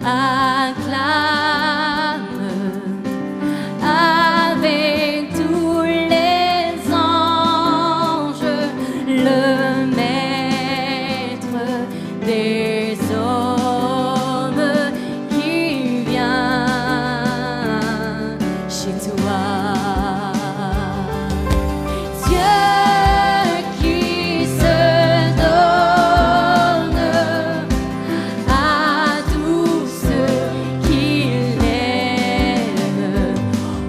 avec tous les anges, le maître des hommes qui vient chez toi. Dieu qui se donne à tous ceux qui l'aiment.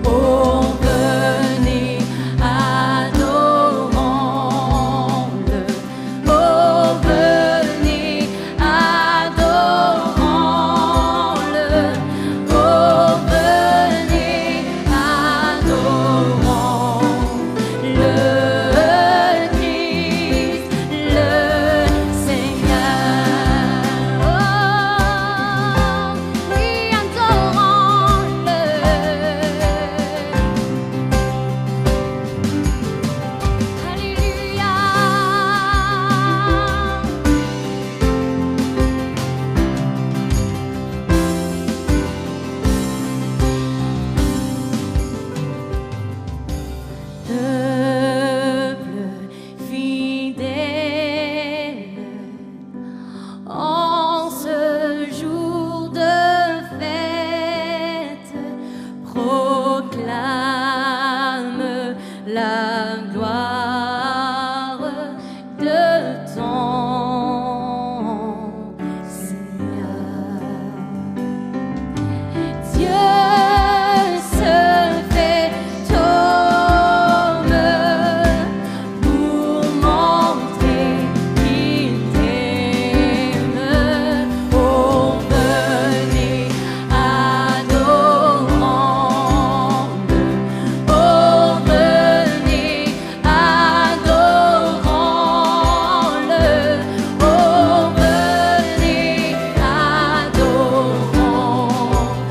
Oh, venez, adorons-le. Oh, venez, adorons-le. Oh, venez, adorons-le. Christ, le Seigneur. Oh, oui, adorons-le. Alléluia. Peuple fidèle, en ce jour de fête, proclame la gloire de ton Seigneur. Dieu se fait homme pour montrer qu'il t'aime. Oh, venez, adorons-le. Oh, venez, adorons-le.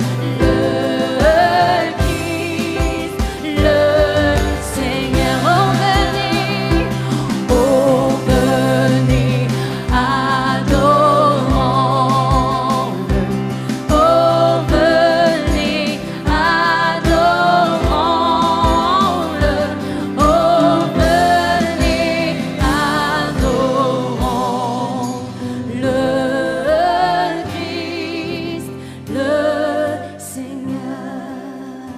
Oh, venez, adorons-le. Christ, le Seigneur. Oh, venez, adorons-le. Oh, venez, adorons-le. Oh, venez, adorons-le. Christ, le Seigneur.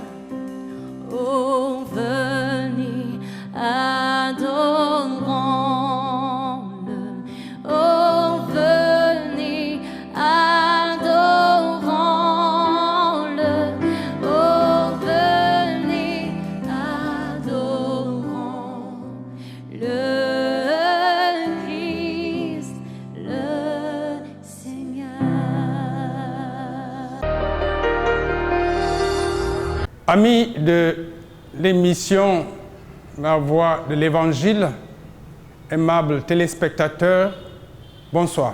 Oh, venez, adorons-le. Oh, venez, adorons-le. Oh, venez, adorons-le. Christ, le Seigneur. Amis de l'émission La Voix de l'Évangile, aimables téléspectateurs, bonsoir.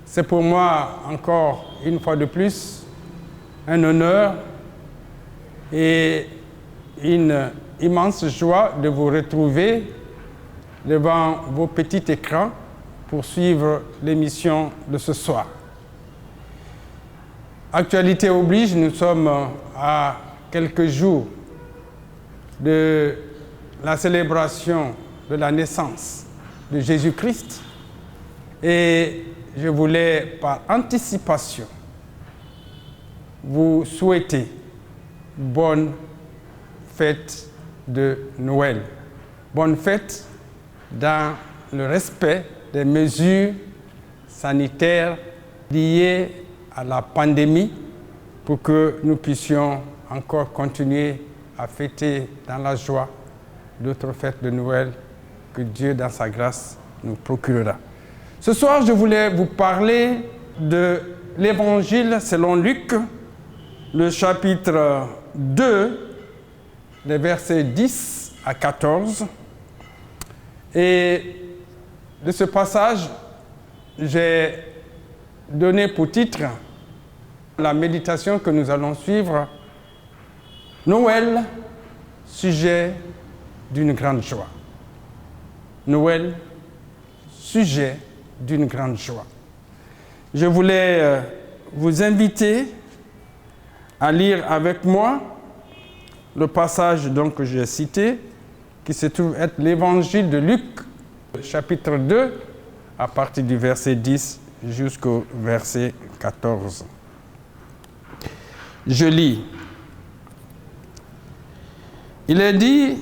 C'est pour moi encore une fois de plus un honneur et une immense joie de vous retrouver devant vos petits écrans pour suivre l'émission de ce soir. Actualité oblige, nous sommes à quelques jours de la célébration de la naissance de Jésus-Christ et je voulais par anticipation vous souhaiter bonne fête de Noël. Bonne fête dans le respect des mesures sanitaires liées à la pandémie pour que nous puissions encore continuer à fêter dans la joie d'autres fêtes de Noël que Dieu, dans sa grâce, nous procurera. Ce soir, je voulais vous parler de l'Évangile selon Luc, le chapitre 2, les versets 10 à 14. Et de ce passage, j'ai donné pour titre la méditation que nous allons suivre, Noël, sujet d'une grande joie. Noël, sujet d'une grande joie. Je voulais vous inviter à lire avec moi le passage donc, que j'ai cité, qui se trouve être l'évangile de Luc, chapitre 2, à partir du verset 10 jusqu'au verset 14. Je lis. Il est dit,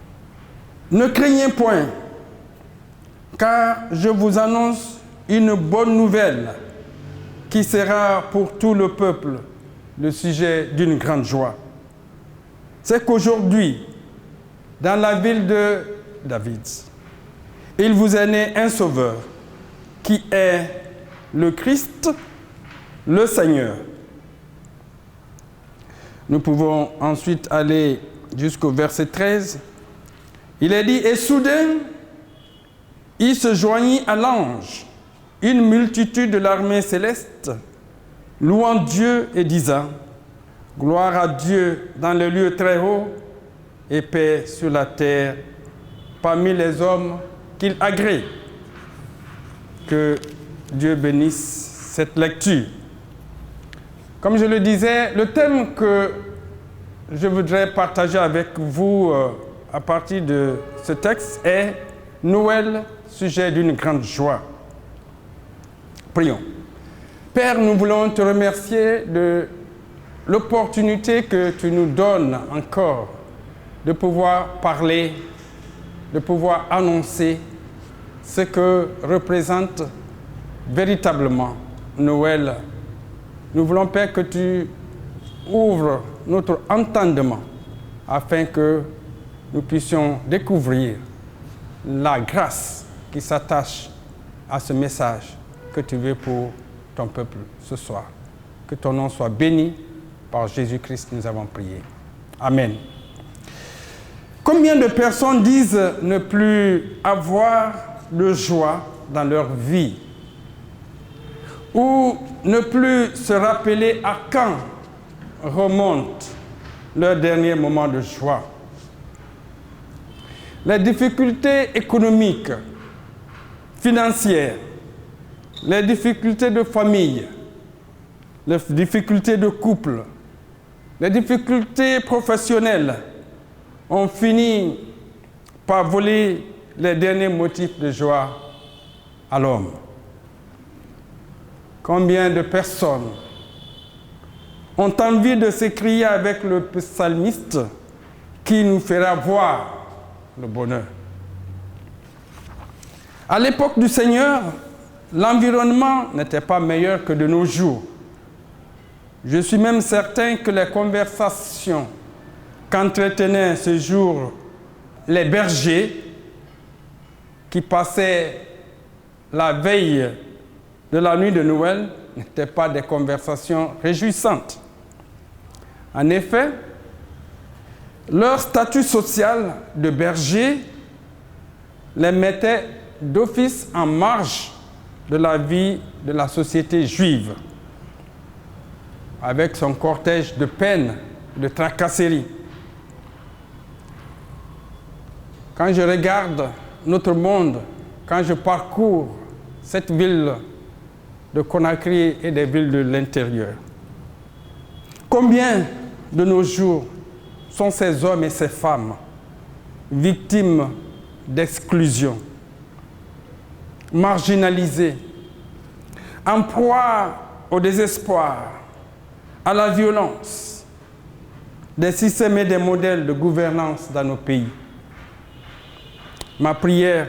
« Ne craignez point, car je vous annonce une bonne nouvelle qui sera pour tout le peuple le sujet d'une grande joie. C'est qu'aujourd'hui, dans la ville de David, il vous est né un sauveur qui est le Christ, le Seigneur. » Nous pouvons ensuite aller jusqu'au verset 13. Il est dit, « Et soudain, il se joignit à l'ange, une multitude de l'armée céleste, louant Dieu et disant, « Gloire à Dieu dans les lieux très hauts et paix sur la terre parmi les hommes qu'il agrée. » Que Dieu bénisse cette lecture. Comme je le disais, le thème que je voudrais partager avec vous à partir de ce texte est Noël, sujet d'une grande joie. Prions. Père, nous voulons te remercier de l'opportunité que tu nous donnes encore de pouvoir parler, de pouvoir annoncer ce que représente véritablement Noël. Nous voulons, Père, que tu ouvres notre entendement afin que nous puissions découvrir la grâce qui s'attache à ce message que tu veux pour ton peuple ce soir. Que ton nom soit béni. Par Jésus-Christ, nous avons prié. Amen. Combien de personnes disent ne plus avoir de joie dans leur vie? Ou ne plus se rappeler à quand remonte leur dernier moment de joie? Les difficultés économiques, financières, les difficultés de famille, les difficultés de couple, les difficultés professionnelles ont fini par voler les derniers motifs de joie à l'homme. Combien de personnes ont envie de s'écrier avec le psalmiste qui nous fera voir le bonheur? À l'époque du Seigneur, l'environnement n'était pas meilleur que de nos jours. Je suis même certain que les conversations qu'entretenaient ce jour les bergers qui passaient la veille de la nuit de Noël n'étaient pas des conversations réjouissantes. En effet, leur statut social de berger les mettait d'office en marge de la vie de la société juive, avec son cortège de peines, de tracasseries. Quand je regarde notre monde, quand je parcours cette ville de Conakry et des villes de l'intérieur, combien de nos jours sont ces hommes et ces femmes victimes d'exclusion, marginalisés, en proie au désespoir, à la violence, des systèmes et des modèles de gouvernance dans nos pays. Ma prière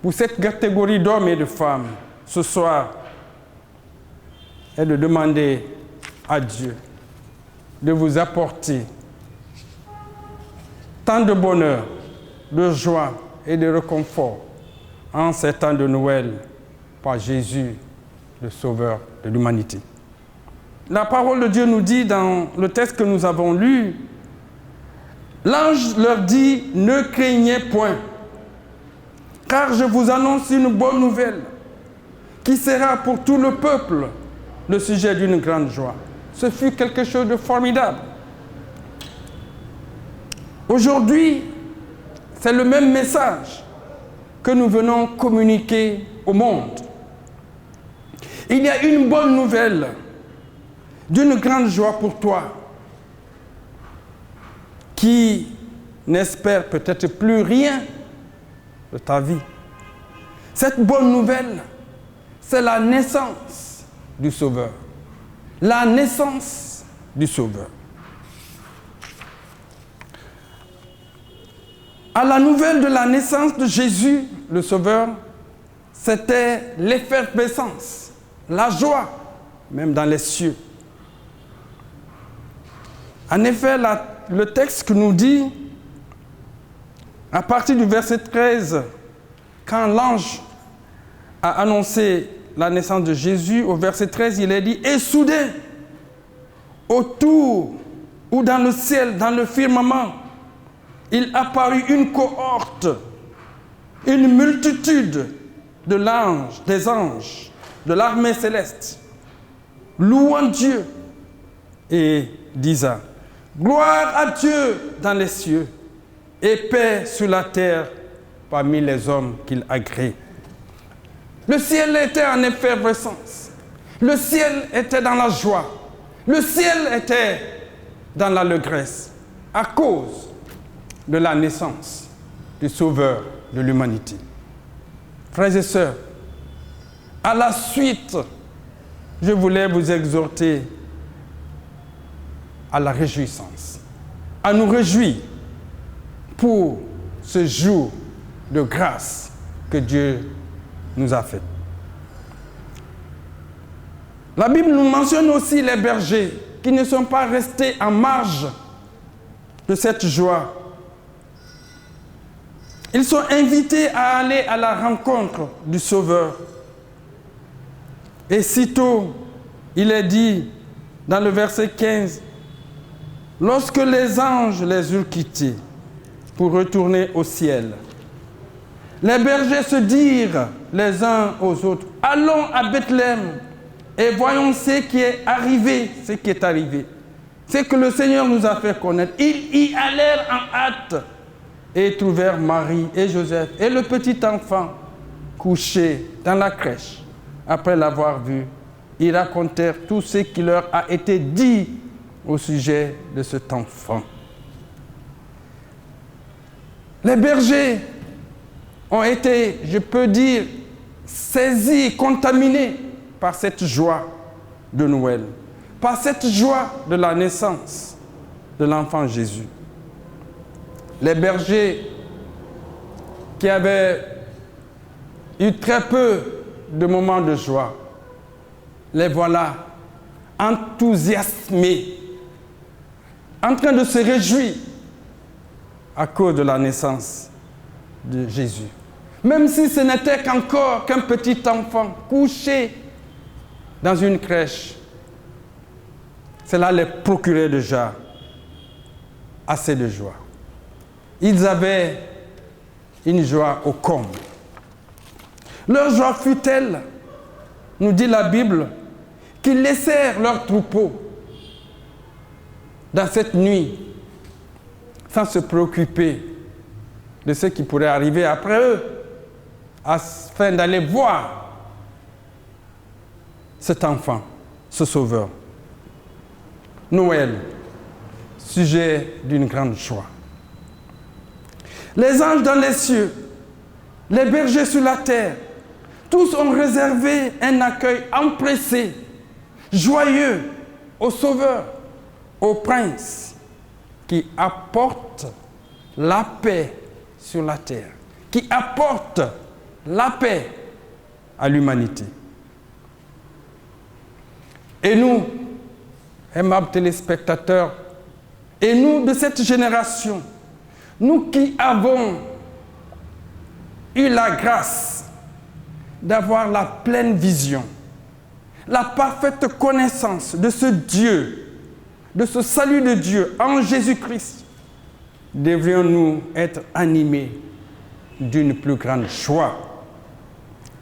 pour cette catégorie d'hommes et de femmes ce soir est de demander à Dieu de vous apporter tant de bonheur, de joie et de réconfort en ces temps de Noël par Jésus, le Sauveur de l'humanité. La parole de Dieu nous dit dans le texte que nous avons lu, l'ange leur dit, ne craignez point, car je vous annonce une bonne nouvelle qui sera pour tout le peuple le sujet d'une grande joie. Ce fut quelque chose de formidable. Aujourd'hui, c'est le même message que nous venons communiquer au monde. Il y a une bonne nouvelle d'une grande joie pour toi qui n'espère peut-être plus rien de ta vie. Cette bonne nouvelle, c'est la naissance du Sauveur. La naissance du Sauveur. À la nouvelle de la naissance de Jésus, le Sauveur, c'était l'effervescence, la joie, même dans les cieux. En effet, le texte que nous dit, à partir du verset 13, quand l'ange a annoncé la naissance de Jésus, au verset 13, il est dit « Et soudain, autour ou dans le ciel, dans le firmament, il apparut une cohorte, une multitude de l'ange, des anges, de l'armée céleste, louant Dieu et disant « Gloire à Dieu dans les cieux et paix sur la terre parmi les hommes qu'il agrée. » Le ciel était en effervescence. Le ciel était dans la joie. Le ciel était dans l'allégresse à cause de la naissance du Sauveur de l'humanité. Frères et sœurs, à la suite, je voulais vous exhorter à la réjouissance, à nous réjouir pour ce jour de grâce que Dieu nous a fait. La Bible nous mentionne aussi les bergers qui ne sont pas restés en marge de cette joie. Ils sont invités à aller à la rencontre du Sauveur. Et sitôt, il est dit dans le verset 15, « Lorsque les anges les eurent quittés pour retourner au ciel, les bergers se dirent les uns aux autres, « Allons à Bethléem et voyons ce qui est arrivé, ce que le Seigneur nous a fait connaître. » Ils y allèrent en hâte et trouvèrent Marie et Joseph et le petit enfant couché dans la crèche. Après l'avoir vu, ils racontèrent tout ce qui leur a été dit au sujet de cet enfant. Les bergers ont été, je peux dire, saisis, contaminés par cette joie de Noël, par cette joie de la naissance de l'enfant Jésus. Les bergers qui avaient eu très peu de moments de joie, les voilà enthousiasmés, en train de se réjouir à cause de la naissance de Jésus. Même si ce n'était qu'encore qu'un petit enfant couché dans une crèche, cela les procurait déjà assez de joie. Ils avaient une joie au comble. Leur joie fut telle, nous dit la Bible, qu'ils laissèrent leur troupeau dans cette nuit sans se préoccuper de ce qui pourrait arriver après eux, afin d'aller voir cet enfant, ce Sauveur. Noël, sujet d'une grande joie. Les anges dans les cieux, les bergers sur la terre, tous ont réservé un accueil empressé, joyeux au Sauveur, au Prince, qui apporte la paix sur la terre, qui apporte la paix à l'humanité. Et nous, aimables téléspectateurs, et nous de cette génération, nous qui avons eu la grâce d'avoir la pleine vision, la parfaite connaissance de ce Dieu, de ce salut de Dieu en Jésus-Christ, devrions-nous être animés d'une plus grande joie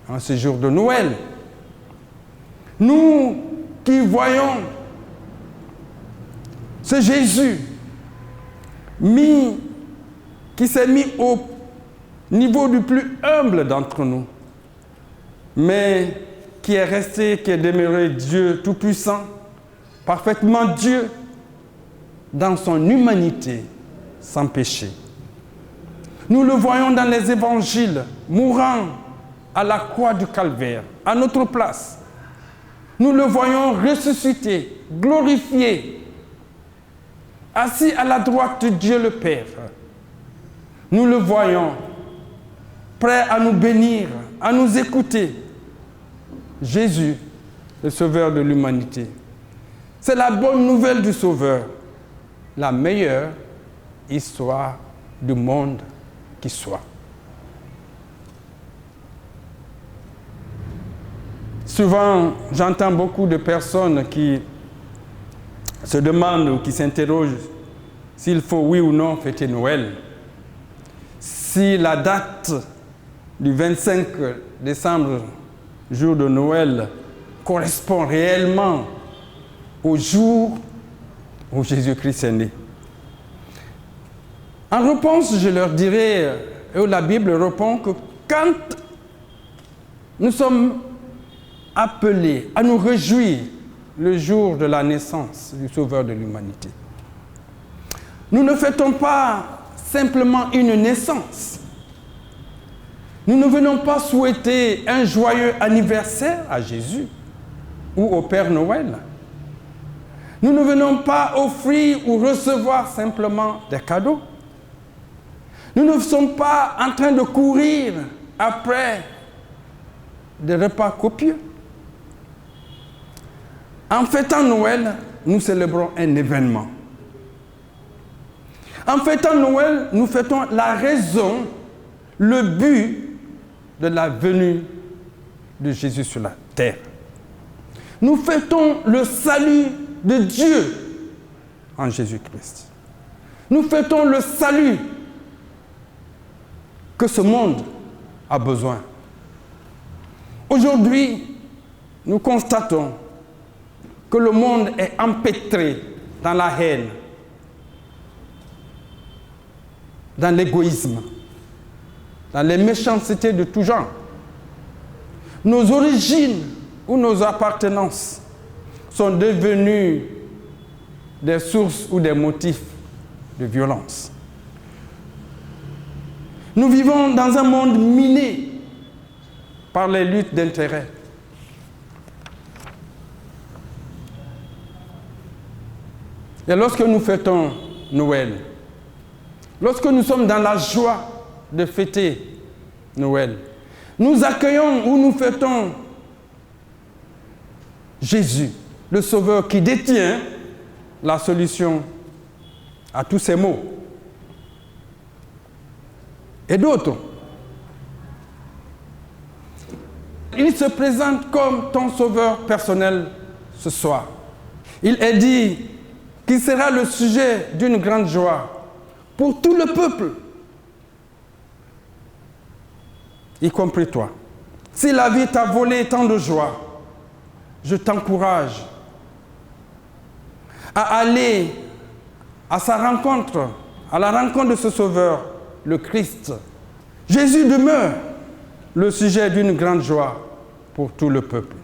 en ce jour de Noël. Nous qui voyons ce Jésus qui s'est mis au niveau du plus humble d'entre nous, mais qui est resté, qui est demeuré Dieu Tout-Puissant, parfaitement Dieu, dans son humanité, sans péché. Nous le voyons dans les évangiles, mourant à la croix du Calvaire, à notre place. Nous le voyons ressuscité, glorifié, assis à la droite de Dieu le Père. Nous le voyons prêt à nous bénir, à nous écouter. Jésus, le Sauveur de l'humanité. C'est la bonne nouvelle du Sauveur, la meilleure histoire du monde qui soit. Souvent, j'entends beaucoup de personnes qui se demandent ou qui s'interrogent s'il faut, oui ou non, fêter Noël. Si la date du 25 décembre, jour de Noël, correspond réellement au jour où Jésus-Christ est né. En réponse, je leur dirais, et la Bible répond que quand nous sommes appelés à nous réjouir le jour de la naissance du Sauveur de l'humanité, nous ne fêtons pas simplement une naissance. Nous ne venons pas souhaiter un joyeux anniversaire à Jésus ou au Père Noël. Nous ne venons pas offrir ou recevoir simplement des cadeaux. Nous ne sommes pas en train de courir après des repas copieux. En fêtant Noël, nous célébrons un événement. En fêtant Noël, nous fêtons la raison, le but de la venue de Jésus sur la terre. Nous fêtons le salut de Dieu en Jésus-Christ. Nous fêtons le salut que ce monde a besoin. Aujourd'hui, nous constatons que le monde est empêtré dans la haine, dans l'égoïsme, dans les méchancetés de tout genre. Nos origines ou nos appartenances sont devenues des sources ou des motifs de violence. Nous vivons dans un monde miné par les luttes d'intérêts. Et lorsque nous fêtons Noël, lorsque nous sommes dans la joie de fêter Noël, nous accueillons ou nous fêtons Jésus, le Sauveur qui détient la solution à tous ces maux. Et d'autres, il se présente comme ton Sauveur personnel ce soir. Il est dit qu'il sera le sujet d'une grande joie pour tout le peuple, y compris toi. Si la vie t'a volé tant de joie, je t'encourage à aller à sa rencontre, à la rencontre de ce Sauveur, le Christ. Jésus demeure le sujet d'une grande joie pour tout le peuple.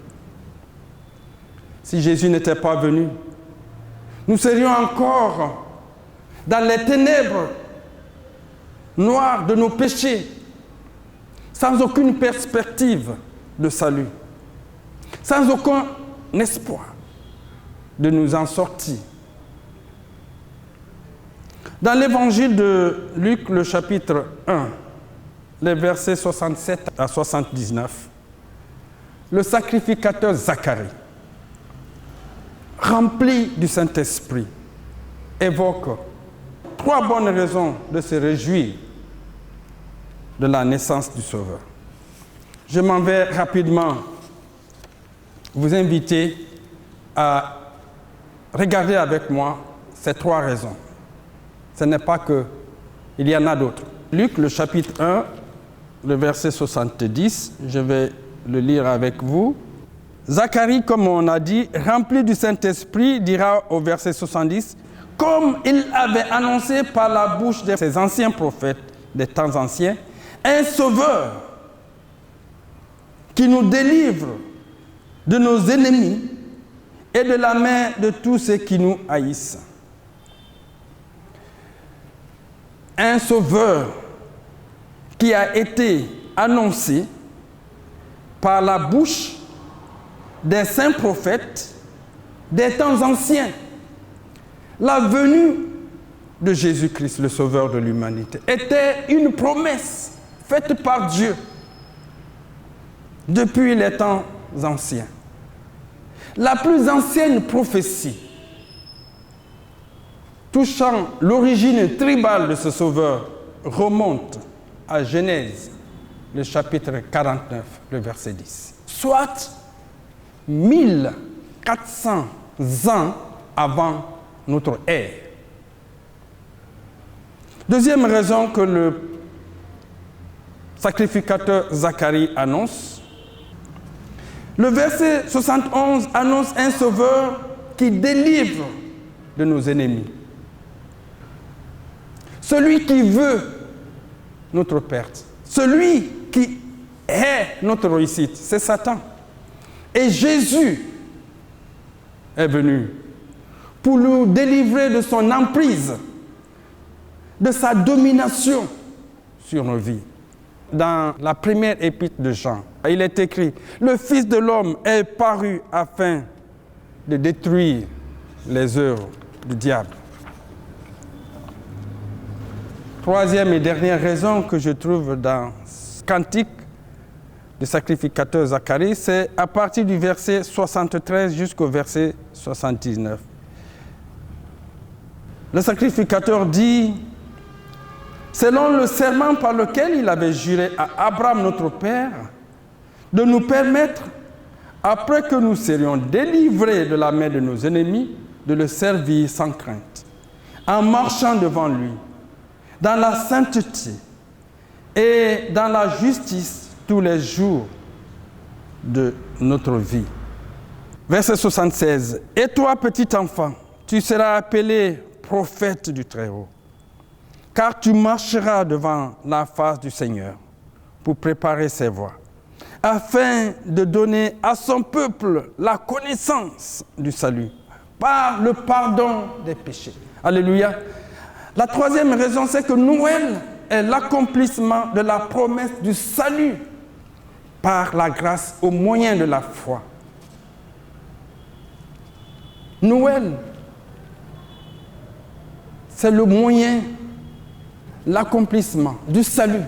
Si Jésus n'était pas venu, nous serions encore dans les ténèbres noires de nos péchés, sans aucune perspective de salut, sans aucun espoir de nous en sortir. Dans l'évangile de Luc, le chapitre 1, les versets 67 à 79, le sacrificateur Zacharie, rempli du Saint-Esprit, évoque 3 bonnes raisons de se réjouir de la naissance du Sauveur. Je m'en vais rapidement vous inviter à regarder avec moi ces 3 raisons. Ce n'est pas que, il y en a d'autres. Luc, le chapitre 1, le verset 70, je vais le lire avec vous. Zacharie, comme on a dit, rempli du Saint-Esprit, dira au verset 70, comme il avait annoncé par la bouche de ses anciens prophètes des temps anciens, un Sauveur qui nous délivre de nos ennemis et de la main de tous ceux qui nous haïssent. Un sauveur qui a été annoncé par la bouche des saints prophètes des temps anciens. La venue de Jésus-Christ, le Sauveur de l'humanité, était une promesse faite par Dieu depuis les temps anciens. La plus ancienne prophétie touchant l'origine tribale de ce Sauveur remonte à Genèse, le chapitre 49, le verset 10. Soit 1400 ans avant notre ère. Deuxième raison que le sacrificateur Zacharie annonce, le verset 71 annonce un sauveur qui délivre de nos ennemis. Celui qui veut notre perte, celui qui est notre réussite, c'est Satan. Et Jésus est venu pour nous délivrer de son emprise, de sa domination sur nos vies. Dans la première épître de Jean, il est écrit « Le Fils de l'homme est paru afin de détruire les œuvres du diable. » Troisième et dernière raison que je trouve dans ce cantique du sacrificateur Zacharie, c'est à partir du verset 73 jusqu'au verset 79. Le sacrificateur dit « Selon le serment par lequel il avait juré à Abraham notre père, de nous permettre, après que nous serions délivrés de la main de nos ennemis, de le servir sans crainte, en marchant devant lui, dans la sainteté et dans la justice tous les jours de notre vie. » Verset 76. « Et toi, petit enfant, tu seras appelé prophète du Très-Haut, car tu marcheras devant la face du Seigneur pour préparer ses voies, afin de donner à son peuple la connaissance du salut par le pardon des péchés. » Alléluia. La troisième raison, c'est que Noël est l'accomplissement de la promesse du salut par la grâce au moyen de la foi. Noël, c'est le moyen, l'accomplissement du salut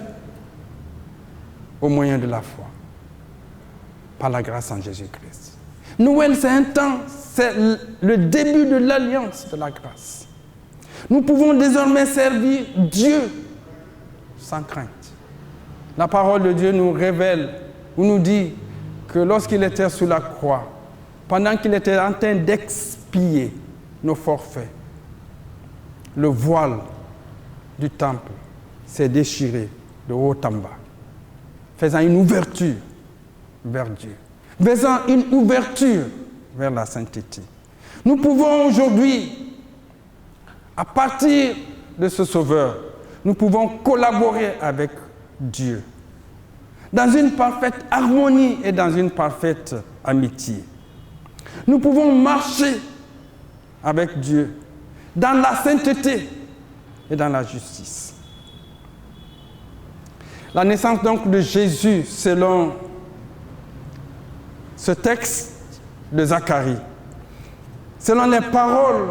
au moyen de la foi, par la grâce en Jésus-Christ. Noël, c'est un temps, c'est le début de l'alliance de la grâce. Nous pouvons désormais servir Dieu sans crainte. La parole de Dieu nous révèle, ou nous dit que lorsqu'il était sous la croix, pendant qu'il était en train d'expier nos forfaits, le voile du temple s'est déchiré de haut en bas, faisant une ouverture vers Dieu, faisant une ouverture vers la sainteté. Nous pouvons aujourd'hui, à partir de ce Sauveur, nous pouvons collaborer avec Dieu dans une parfaite harmonie et dans une parfaite amitié. Nous pouvons marcher avec Dieu dans la sainteté et dans la justice. La naissance donc de Jésus, selon ce texte de Zacharie, selon les paroles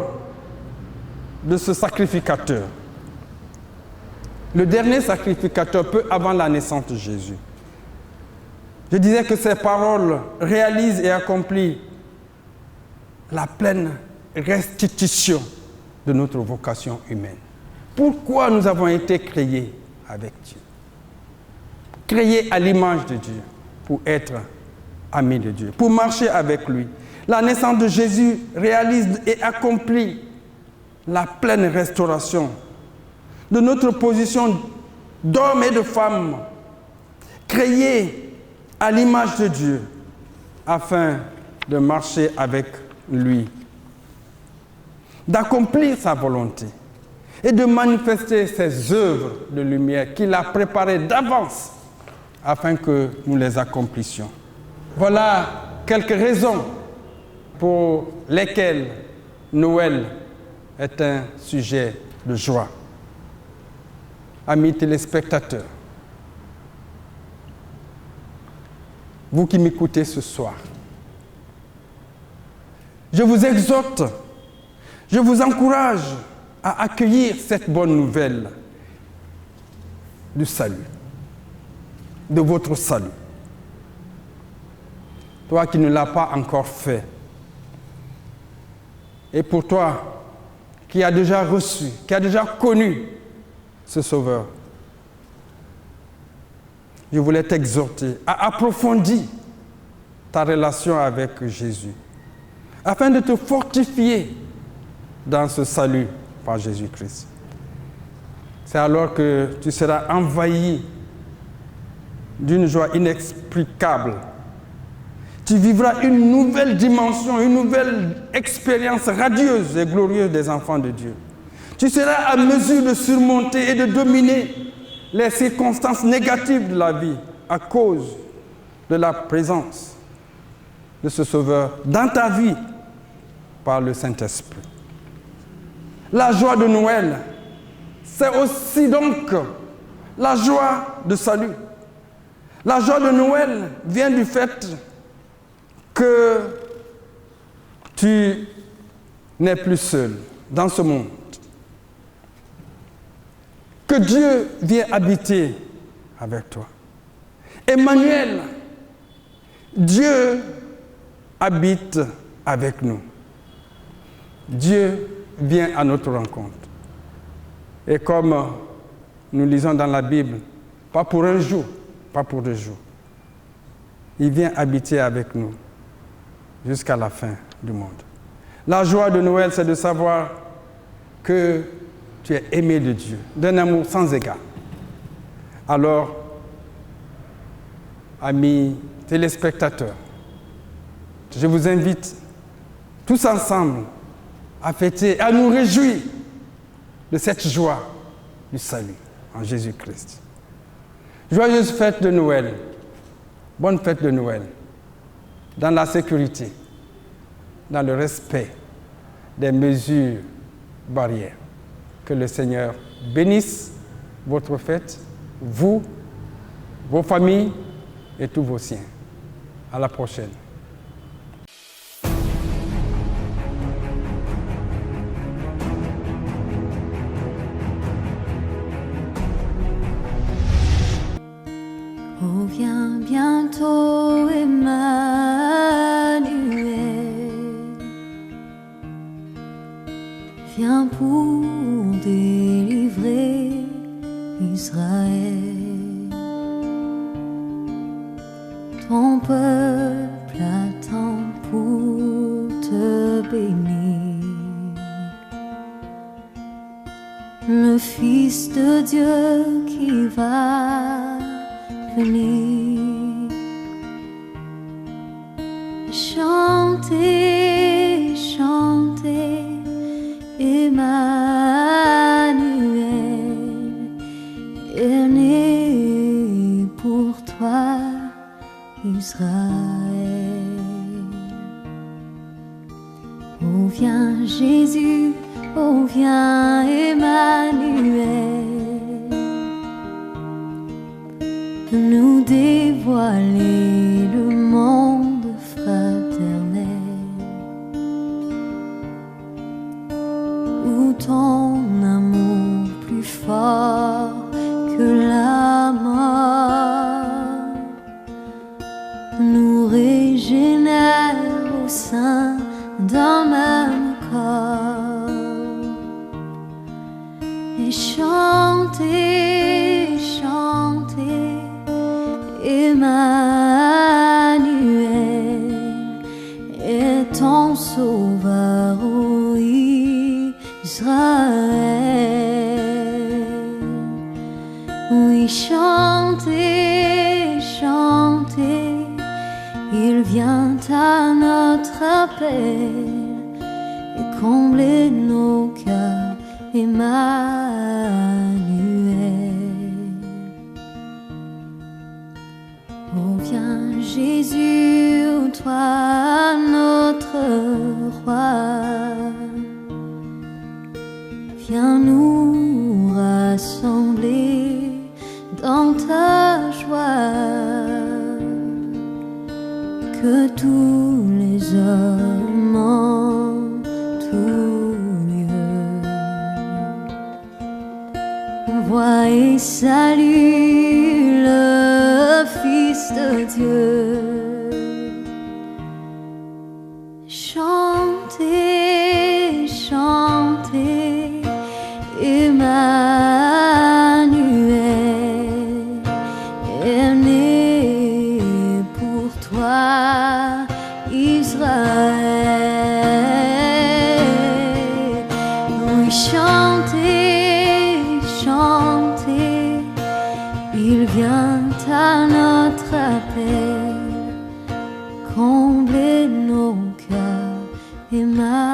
de ce sacrificateur, le dernier sacrificateur peu avant la naissance de Jésus. Je disais que ces paroles réalisent et accomplissent la pleine restitution de notre vocation humaine. Pourquoi nous avons été créés avec Dieu? Créés à l'image de Dieu, pour être amis de Dieu, pour marcher avec lui. La naissance de Jésus réalise et accomplit la pleine restauration de notre position d'hommes et de femmes créés à l'image de Dieu afin de marcher avec lui, d'accomplir sa volonté et de manifester ses œuvres de lumière qu'il a préparées d'avance afin que nous les accomplissions. Voilà quelques raisons pour lesquelles Noël est un sujet de joie. Amis téléspectateurs, vous qui m'écoutez ce soir, je vous exhorte, je vous encourage à accueillir cette bonne nouvelle du salut, de votre salut. Toi qui ne l'as pas encore fait, et pour toi qui as déjà reçu, qui as déjà connu ce Sauveur, je voulais t'exhorter à approfondir ta relation avec Jésus, afin de te fortifier dans ce salut par Jésus-Christ. C'est alors que tu seras envahi d'une joie inexplicable. Tu vivras une nouvelle dimension, une nouvelle expérience radieuse et glorieuse des enfants de Dieu. Tu seras à mesure de surmonter et de dominer les circonstances négatives de la vie à cause de la présence de ce Sauveur dans ta vie par le Saint-Esprit. La joie de Noël, c'est aussi donc la joie de salut. La joie de Noël vient du fait que tu n'es plus seul dans ce monde. Que Dieu vient habiter avec toi. Emmanuel, Dieu habite avec nous. Dieu vient à notre rencontre. Et comme nous lisons dans la Bible, pas pour un jour, pas pour 2 jours. Il vient habiter avec nous jusqu'à la fin du monde. La joie de Noël, c'est de savoir que tu es aimé de Dieu, d'un amour sans égard. Alors, amis téléspectateurs, je vous invite tous ensemble à fêter, à nous réjouir de cette joie du salut en Jésus-Christ. Joyeuse fête de Noël, bonne fête de Noël, dans la sécurité, dans le respect des mesures barrières. Que le Seigneur bénisse votre fête, vous, vos familles et tous vos siens. À la prochaine. Oh, viens bientôt, Emmanuel. Viens pour délivrer Israël. Ton peuple attend pour te bénir. Le Fils de Dieu qui va venir. Chantez, chantez, Emmanuel est né pour toi, Israël. Oh, viens Jésus, oh, viens Emmanuel, nous dévoiler le monde fraternel, où ton amour plus fort que la mort nous régénère au sein d'un même corps. Et chantez, chantez, Emmanuel est ton sauveur, ô Israël. Oui, chantez, chantez, il vient à notre appel et combler nos cœurs, Emmanuel. Oh, viens Jésus, où toi, notre roi. Viens nous rassembler dans ta joie. Que tous les hommes en tout lieu voient et saluent le Fils de Dieu. Chantez, chantez, Emmanuel est né pour toi, Israël. Oui, chantez, chantez, il vient à notre appel, combler nos cœurs, Emmanuel.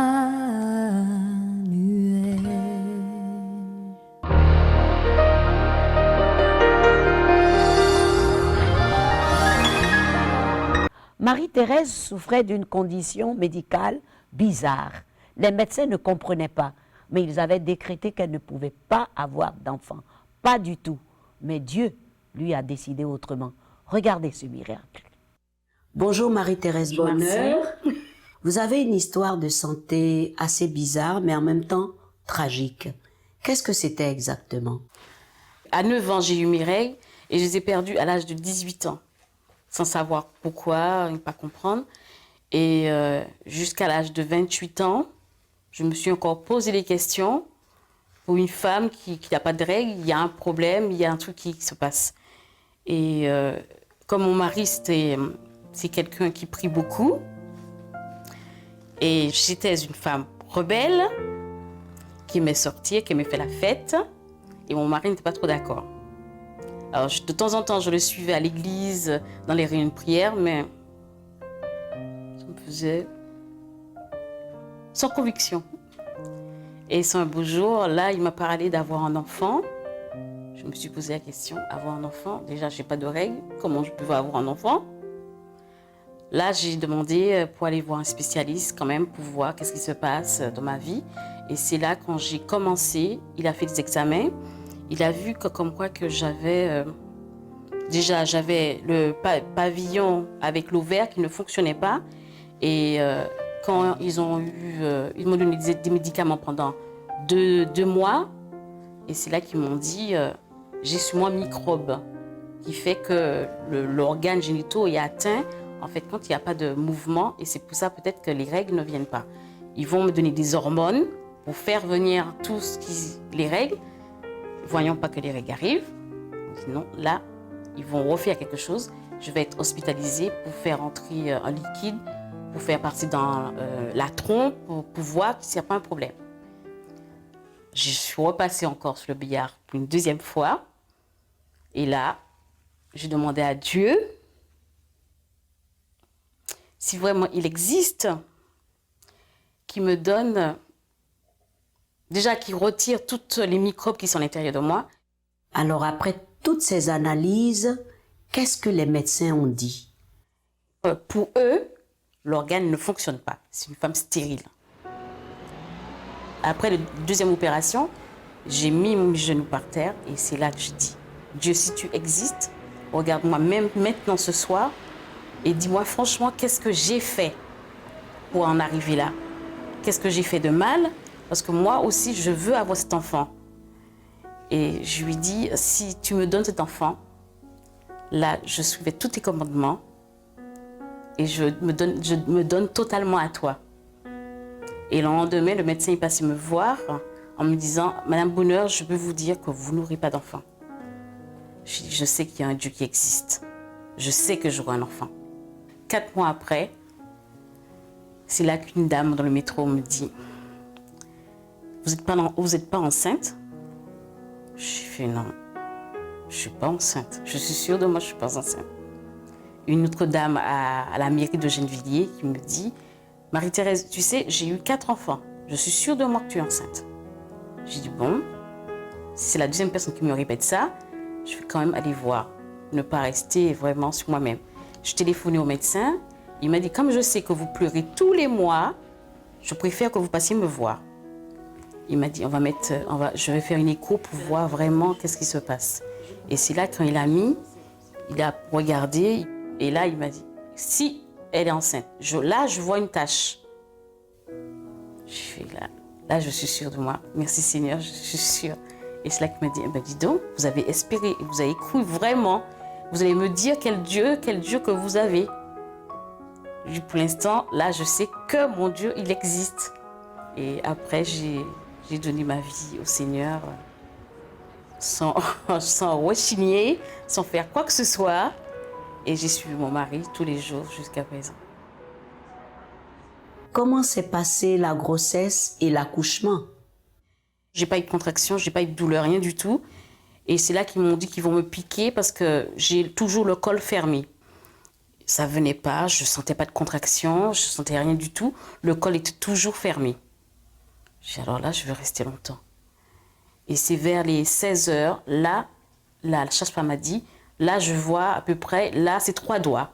Marie-Thérèse souffrait d'une condition médicale bizarre. Les médecins ne comprenaient pas, mais ils avaient décrété qu'elle ne pouvait pas avoir d'enfant. Pas du tout. Mais Dieu lui a décidé autrement. Regardez ce miracle. Bonjour Marie-Thérèse Bonheur. Vous avez une histoire de santé assez bizarre, mais en même temps tragique. Qu'est-ce que c'était exactement? À 9 ans, j'ai eu mes règles et je les ai perdues à l'âge de 18 ans. Sans savoir pourquoi, ne pas comprendre. Et jusqu'à l'âge de 28 ans, je me suis encore posé des questions. Pour une femme qui n'a pas de règles, il y a un problème, il y a un truc qui se passe. Et comme mon mari, c'est quelqu'un qui prie beaucoup. Et j'étais une femme rebelle, qui aimait sortir, qui aimait faire la fête. Et mon mari n'était pas trop d'accord. Alors, de temps en temps, je le suivais à l'église, dans les réunions de prière, mais ça me faisait sans conviction. Et c'est un beau jour, là, il m'a parlé d'avoir un enfant. Je me suis posé la question, avoir un enfant, déjà, je n'ai pas de règles, comment je peux avoir un enfant? Là, j'ai demandé pour aller voir un spécialiste quand même, pour voir qu'est-ce qui se passe dans ma vie. Et c'est là, quand j'ai commencé, il a fait des examens. Il a vu que, comme quoi que j'avais j'avais le pavillon avec l'ovaire qui ne fonctionnait pas. Et quand ils m'ont donné des médicaments pendant deux mois. Et c'est là qu'ils m'ont dit, j'ai sur moi un microbe qui fait que l'organe génital est atteint en fait quand il n'y a pas de mouvement. Et c'est pour ça peut-être que les règles ne viennent pas. Ils vont me donner des hormones pour faire venir les règles. Voyons pas que les règles arrivent. Sinon, là, ils vont refaire quelque chose. Je vais être hospitalisée pour faire entrer un liquide, pour faire partie dans la trompe, pour voir s'il n'y a pas un problème. Je suis repassée encore sur le billard pour une deuxième fois. Et là, j'ai demandé à Dieu si vraiment il existe, qui me donne... Déjà, qui retire tous les microbes qui sont à l'intérieur de moi. Alors, après toutes ces analyses, qu'est-ce que les médecins ont dit? Pour eux, l'organe ne fonctionne pas. C'est une femme stérile. Après la deuxième opération, j'ai mis mes genoux par terre et c'est là que je dis, Dieu, si tu existes, regarde-moi même maintenant ce soir et dis-moi franchement, qu'est-ce que j'ai fait pour en arriver là? Qu'est-ce que j'ai fait de mal? Parce que moi aussi, je veux avoir cet enfant. Et je lui dis, si tu me donnes cet enfant, là, je suivais tous tes commandements et je me donne totalement à toi. Et le lendemain, le médecin est passé me voir en me disant, Madame Bonheur, je peux vous dire que vous n'aurez pas d'enfant. Je sais qu'il y a un Dieu qui existe. Je sais que j'aurai un enfant. 4 mois après, c'est là qu'une dame dans le métro me dit, vous n'êtes pas enceinte? J'ai fait non, je ne suis pas enceinte. Je suis sûre de moi, je ne suis pas enceinte. Une autre dame à la mairie de Gennevilliers qui me dit, Marie-Thérèse, tu sais, j'ai eu 4 enfants. Je suis sûre de moi que tu es enceinte. J'ai dit bon, c'est la deuxième personne qui me répète ça, je vais quand même aller voir, ne pas rester vraiment sur moi-même. Je téléphonais au médecin, Il m'a dit, comme je sais que vous pleurez tous les mois, je préfère que vous passiez me voir. Il m'a dit, je vais faire une écho pour voir vraiment qu'est-ce qui se passe. Et c'est là, quand il a regardé, et là, il m'a dit, si elle est enceinte, là, je vois une tache. Je fais là, je suis sûre de moi. Merci Seigneur, je suis sûre. Et c'est là qu'il m'a dit, dis donc, vous avez espéré, vous avez cru vraiment. Vous allez me dire quel Dieu que vous avez. Pour l'instant, là, je sais que mon Dieu, il existe. Et après, j'ai donné ma vie au Seigneur sans rechigner, sans faire quoi que ce soit. Et j'ai suivi mon mari tous les jours jusqu'à présent. Comment s'est passée la grossesse et l'accouchement? J'ai pas eu de contraction, j'ai pas eu de douleur, rien du tout. Et c'est là qu'ils m'ont dit qu'ils vont me piquer parce que j'ai toujours le col fermé. Ça venait pas, je sentais pas de contraction, je sentais rien du tout. Le col était toujours fermé. J'ai dit alors là, je vais rester longtemps. Et c'est vers les 16 heures, là, la sage-femme m'a dit, là, je vois à peu près, là, c'est 3 doigts.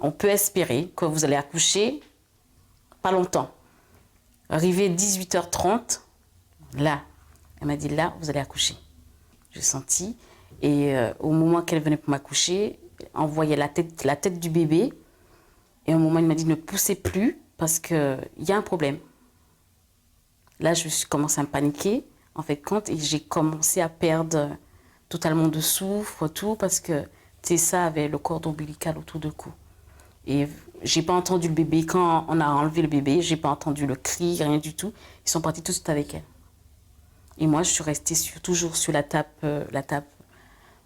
On peut espérer que vous allez accoucher pas longtemps. Arrivé 18h30, là, elle m'a dit, là, vous allez accoucher. J'ai senti. Et au moment qu'elle venait pour m'accoucher, on voyait la tête du bébé. Et à un moment, il m'a dit, ne poussez plus parce qu'il y a un problème. Là, je suis commencé à me paniquer, en fait, et j'ai commencé à perdre totalement de souffle, tout, parce que Tessa avait le cordon ombilical autour du cou. Et j'ai pas entendu le bébé. Quand on a enlevé le bébé, j'ai pas entendu le cri, rien du tout. Ils sont partis tout de suite avec elle. Et moi, je suis restée toujours sur la table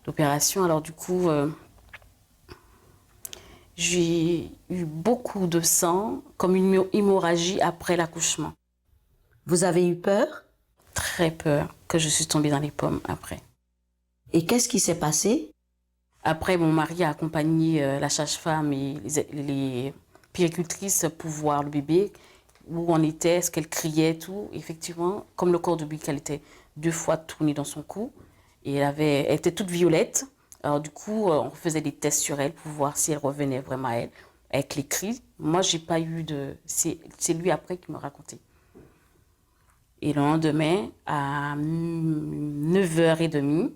d'opération. Alors du coup, j'ai eu beaucoup de sang, comme une hémorragie après l'accouchement. Vous avez eu peur? Très peur que je suis tombée dans les pommes après. Et qu'est-ce qui s'est passé? Après, mon mari a accompagné la sage-femme et les puéricultrices pour voir le bébé, où on était, ce qu'elle criait, tout. Effectivement, comme le cordon ombilical était 2 fois tourné dans son cou, et elle était toute violette. Alors du coup, on faisait des tests sur elle pour voir si elle revenait vraiment à elle, avec les cris. Moi, j'ai pas eu de... C'est lui après qui me racontait. Et le lendemain, à 9h30,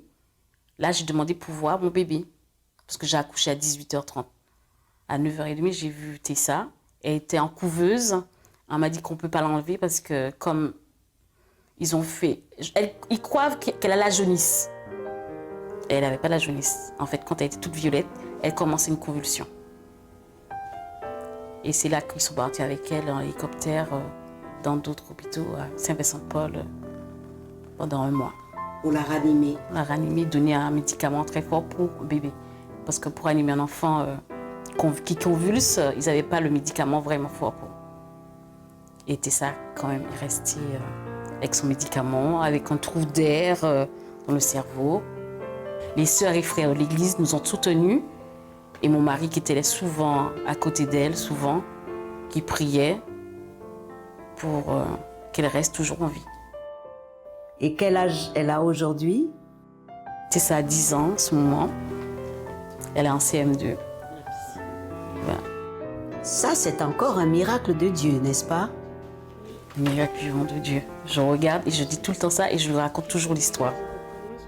là, j'ai demandé pour voir mon bébé. Parce que j'ai accouché à 18h30. À 9h30, j'ai vu Tessa. Elle était en couveuse. On m'a dit qu'on ne peut pas l'enlever parce que comme ils ont fait... Ils croient qu'elle a la jaunisse. Elle n'avait pas la jaunisse. En fait, quand elle était toute violette, elle commençait une convulsion. Et c'est là qu'ils sont partis avec elle en hélicoptère dans d'autres hôpitaux à Saint-Vincent-de-Paul pendant 1 mois. Pour la ranimer? On l'a ranimé, donné un médicament très fort pour le bébé. Parce que pour animer un enfant qui convulse, ils n'avaient pas le médicament vraiment fort pour. Et Tessa, quand même, est restée avec son médicament, avec un trou d'air dans le cerveau. Les sœurs et frères de l'église nous ont soutenus. Et mon mari, qui était souvent à côté d'elle, souvent, qui priait pour qu'elle reste toujours en vie. Et quel âge elle a aujourd'hui? Tessa a 10 ans en ce moment. Elle est en CM2. Voilà. Ça, c'est encore un miracle de Dieu, n'est-ce pas? Miracle vivant de Dieu. Je regarde et je dis tout le temps ça et je lui raconte toujours l'histoire.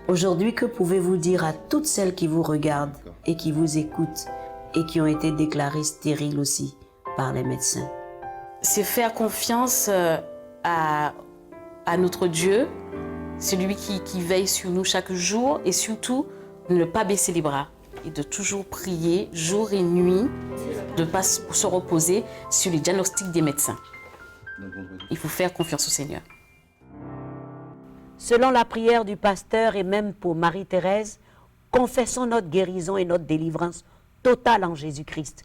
Aujourd'hui, que pouvez-vous dire à toutes celles qui vous regardent et qui vous écoutent et qui ont été déclarées stériles aussi par les médecins? C'est faire confiance à notre Dieu, celui qui veille sur nous chaque jour, et surtout ne pas baisser les bras et de toujours prier jour et nuit, de ne pas se reposer sur les diagnostics des médecins. Il faut faire confiance au Seigneur. Selon la prière du pasteur et même pour Marie-Thérèse, confessons notre guérison et notre délivrance totale en Jésus-Christ.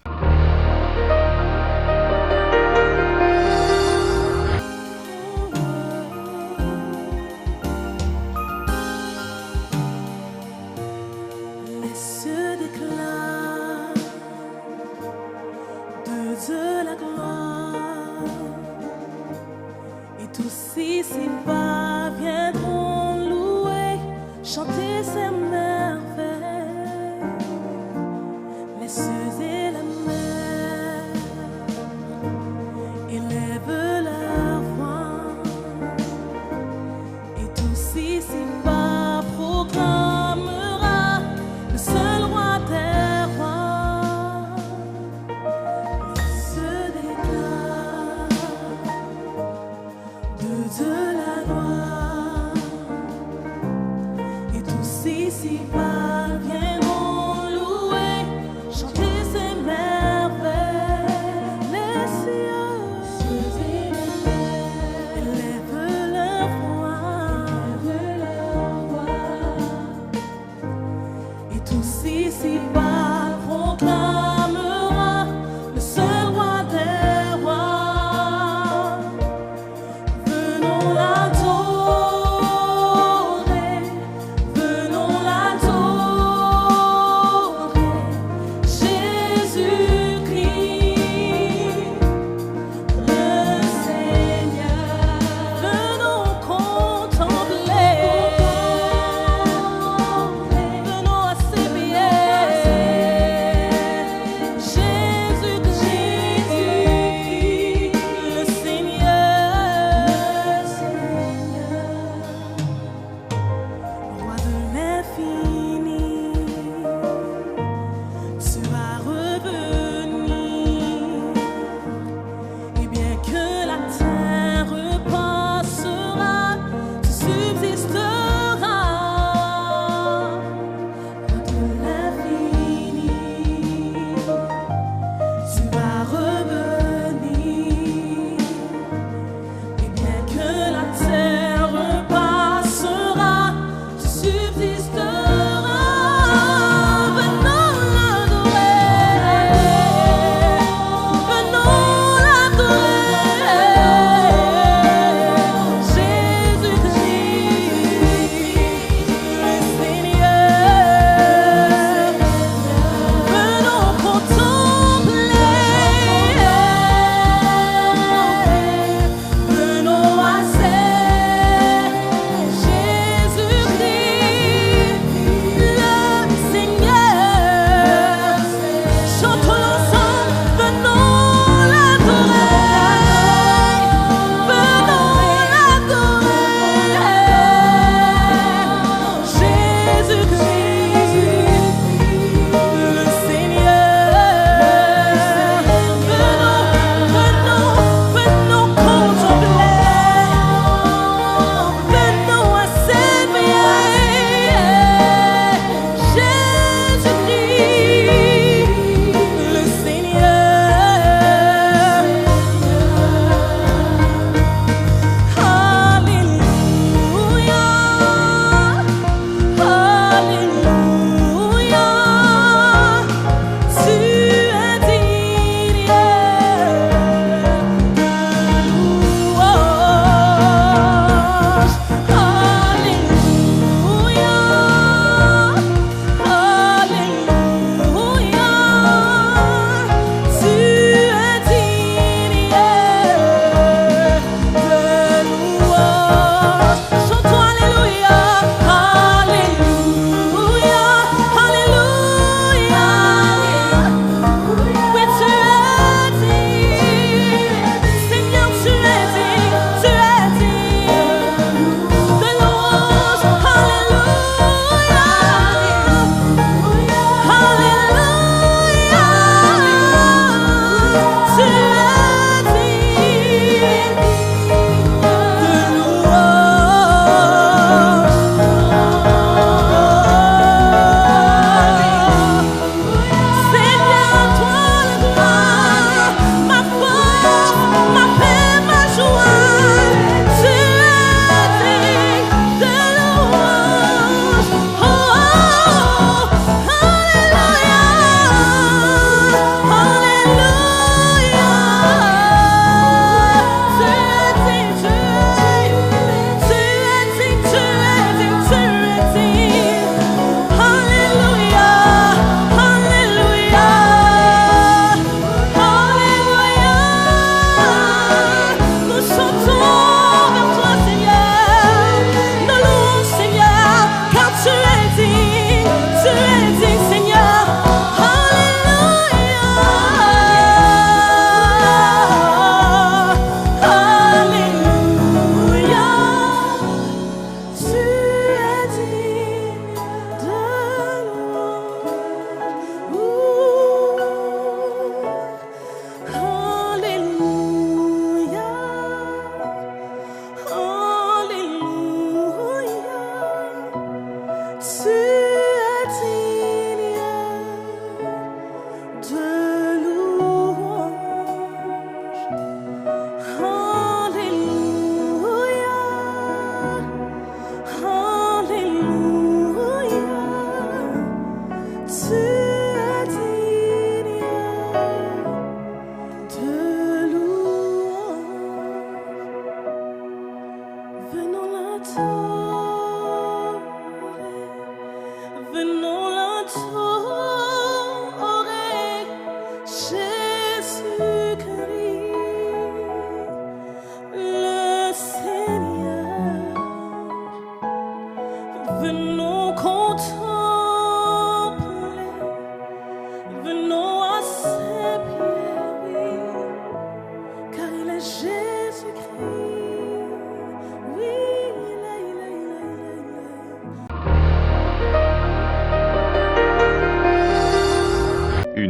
De la gloire, et tous ici bas viendront louer, chanter ses merveilles, les cieux et la mer. de la gloire. Et tous ici viendront louer, chanter ses merveilles. Les cieux élèvent leur voix. Et tous ici proclamera le seul roi des rois. Venons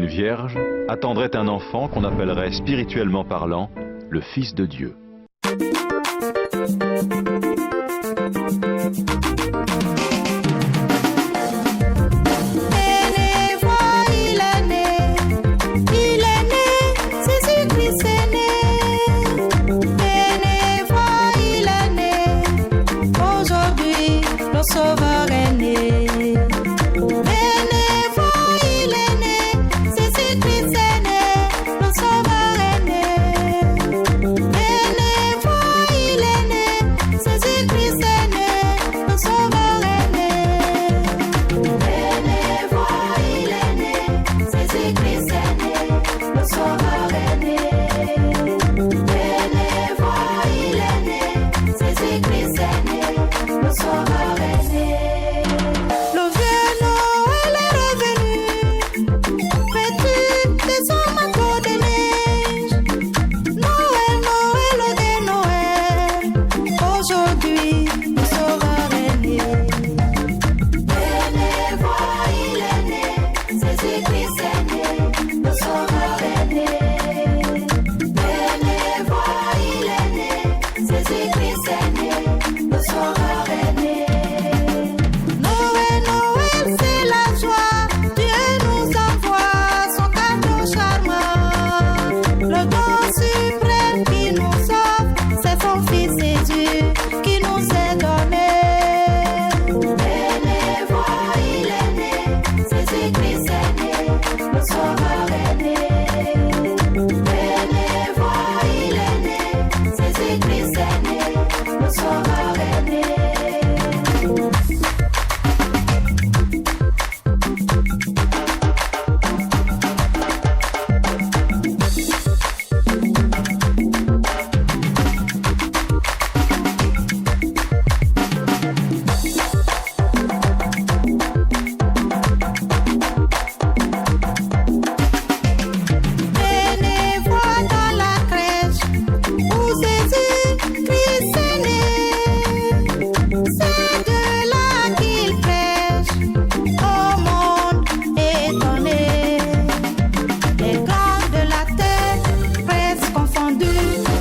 une vierge attendrait un enfant qu'on appellerait spirituellement parlant le Fils de Dieu. Sauveur est né. Venez voir, il est né. Jésus-Christ est né. Le Sauveur est né. Venez voir, il est né. Jésus-Christ est né. Le Sauveur est né. Venez voir, il est né. Jésus-Christ est né. Le Sauveur est né. Venez voir, il est né. Jésus-Christ est né. Le Sauveur est né.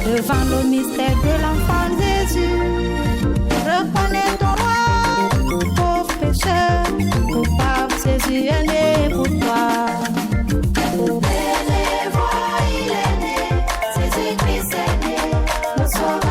Devant le mystère de l'enfant Jésus, reconnais ton roi, pauvre pécheur, coupable, Jésus est né pour toi. Venez voir, il est né, Jésus-Christ est né, le Sauveur.